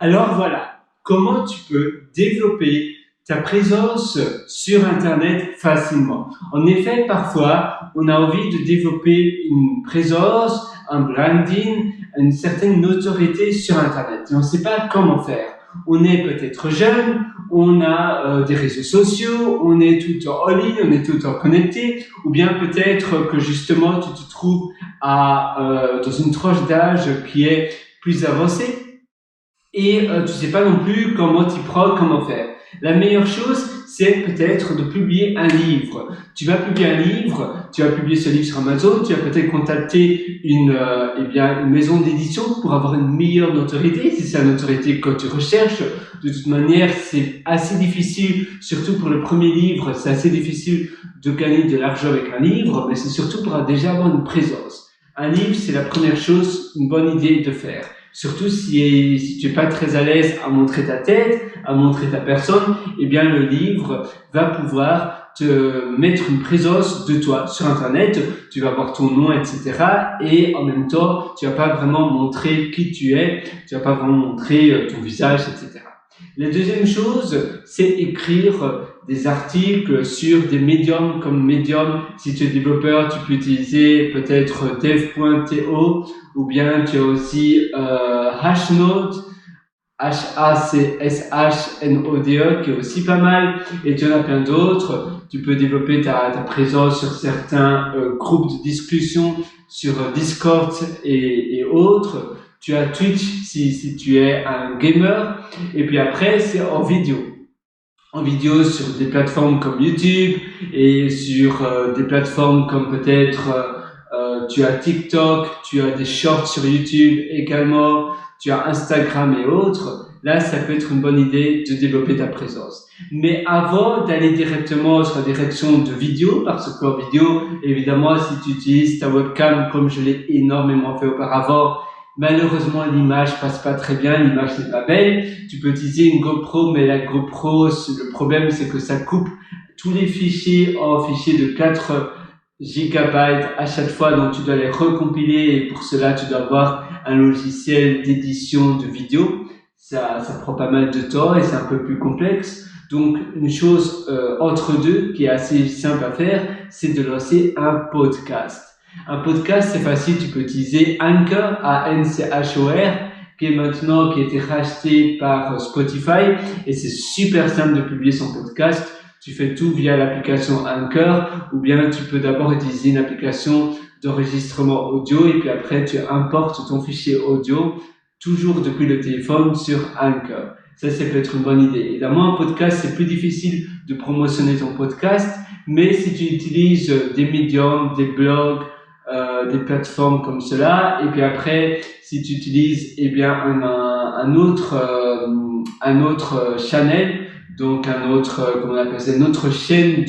Alors voilà, comment tu peux développer ta présence sur Internet facilement. En effet, parfois, on a envie de développer une présence, un branding, une certaine notoriété sur Internet. Et on ne sait pas comment faire. On est peut-être jeune, on a des réseaux sociaux, on est tout le temps en ligne, on est tout le temps connecté, ou bien peut-être que justement tu te trouves dans une tranche d'âge qui est plus avancée et tu sais pas non plus comment t'y prendre, comment faire. La meilleure chose, c'est peut-être de publier un livre. Tu vas publier un livre, tu vas publier ce livre sur Amazon, tu vas peut-être contacter une maison d'édition pour avoir une meilleure notoriété, si c'est la notoriété que tu recherches. De toute manière, c'est assez difficile, surtout pour le premier livre, c'est assez difficile de gagner de l'argent avec un livre, mais c'est surtout pour déjà avoir une présence. Un livre, c'est la première chose, une bonne idée de faire. Surtout si tu es pas très à l'aise à montrer ta tête, à montrer ta personne, eh bien le livre va pouvoir te mettre une présence de toi sur Internet. Tu vas voir ton nom, etc. Et en même temps, tu vas pas vraiment montrer qui tu es, tu vas pas vraiment montrer ton visage, etc. La deuxième chose, c'est écrire des articles sur des médiums comme Medium. Si tu es développeur, tu peux utiliser peut-être dev.to ou bien tu as aussi Hashnote, H-A-C-S-H-N-O-D-E qui est aussi pas mal, et tu en as plein d'autres. Tu peux développer ta présence sur certains groupes de discussion sur Discord et autres. Tu as Twitch si tu es un gamer, et puis après c'est en vidéo sur des plateformes comme YouTube et sur des plateformes comme peut-être tu as TikTok, tu as des shorts sur YouTube également, tu as Instagram et autres. Là, ça peut être une bonne idée de développer ta présence. Mais avant d'aller directement sur la direction de vidéo, parce qu'en vidéo, évidemment, si tu utilises ta webcam comme je l'ai énormément fait auparavant, malheureusement, l'image passe pas très bien, l'image n'est pas belle. Tu peux utiliser une GoPro, mais la GoPro, le problème, c'est que ça coupe tous les fichiers en fichiers de 4 gigabytes à chaque fois, donc tu dois les recompiler et pour cela, tu dois avoir un logiciel d'édition de vidéo. Ça prend pas mal de temps et c'est un peu plus complexe. Donc, une chose entre deux qui est assez simple à faire, c'est de lancer un podcast. Un podcast, c'est facile, tu peux utiliser Anchor, A-N-C-H-O-R, qui a été racheté par Spotify, et c'est super simple de publier son podcast. Tu fais tout via l'application Anchor, ou bien tu peux d'abord utiliser une application d'enregistrement audio, et puis après tu importes ton fichier audio, toujours depuis le téléphone sur Anchor. Ça peut être une bonne idée. Évidemment, un podcast, c'est plus difficile de promotionner ton podcast, mais si tu utilises des médiums, des blogs, des plateformes comme cela, et puis après si tu utilises un autre channel, donc comment on appelle ça, une autre chaîne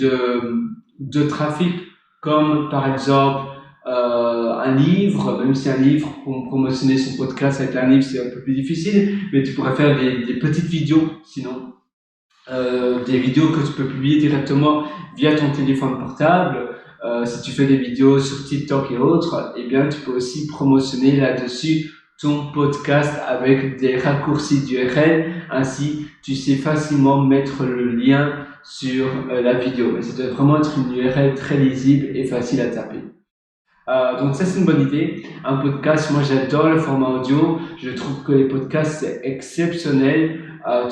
de trafic, comme par exemple un livre, même si un livre, pour promotionner son podcast avec un livre, c'est un peu plus difficile, mais tu pourrais faire des petites vidéos, sinon des vidéos que tu peux publier directement via ton téléphone portable. Si tu fais des vidéos sur TikTok et autres, eh bien, tu peux aussi promotionner là-dessus ton podcast avec des raccourcis d'URL. Ainsi, tu sais facilement mettre le lien sur la vidéo. Mais ça doit vraiment être une URL très lisible et facile à taper. Donc ça, c'est une bonne idée. Un podcast, moi j'adore le format audio. Je trouve que les podcasts, c'est exceptionnel.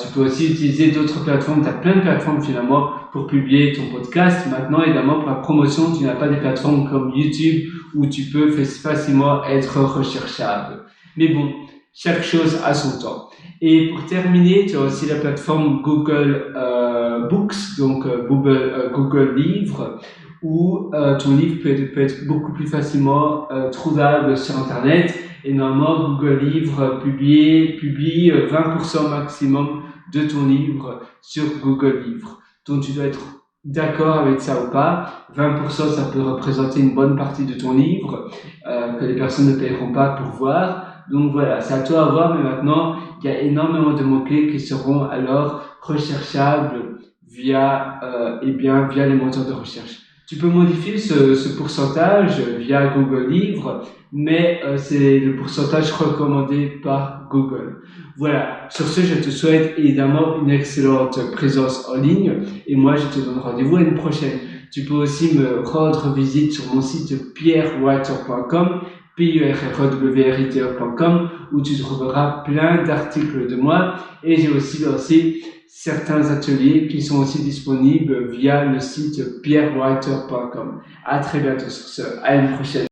Tu peux aussi utiliser d'autres plateformes. Tu as plein de plateformes finalement pour publier ton podcast. Maintenant, évidemment, pour la promotion, tu n'as pas des plateformes comme YouTube où tu peux facilement être recherchable. Mais bon, chaque chose a son temps. Et pour terminer, tu as aussi la plateforme Google Books, donc Google Livres, où ton livre peut être beaucoup plus facilement trouvable sur Internet. Et normalement, Google Livres publie 20% maximum de ton livre sur Google Livres. Donc, tu dois être d'accord avec ça ou pas. 20%, ça peut représenter une bonne partie de ton livre que les personnes ne paieront pas pour voir. Donc voilà, c'est à toi à voir, mais maintenant, il y a énormément de mots-clés qui seront alors recherchables via les moteurs de recherche. Tu peux modifier ce pourcentage via Google Livres, mais c'est le pourcentage recommandé par Google. Voilà, sur ce, je te souhaite évidemment une excellente présence en ligne et moi, je te donne rendez-vous à une prochaine. Tu peux aussi me rendre visite sur mon site pierrewriter.com, pierrewriter.com, où tu trouveras plein d'articles de moi et j'ai aussi lancé certains ateliers qui sont aussi disponibles via le site pierrewriter.com. À très bientôt sur ce, à une prochaine.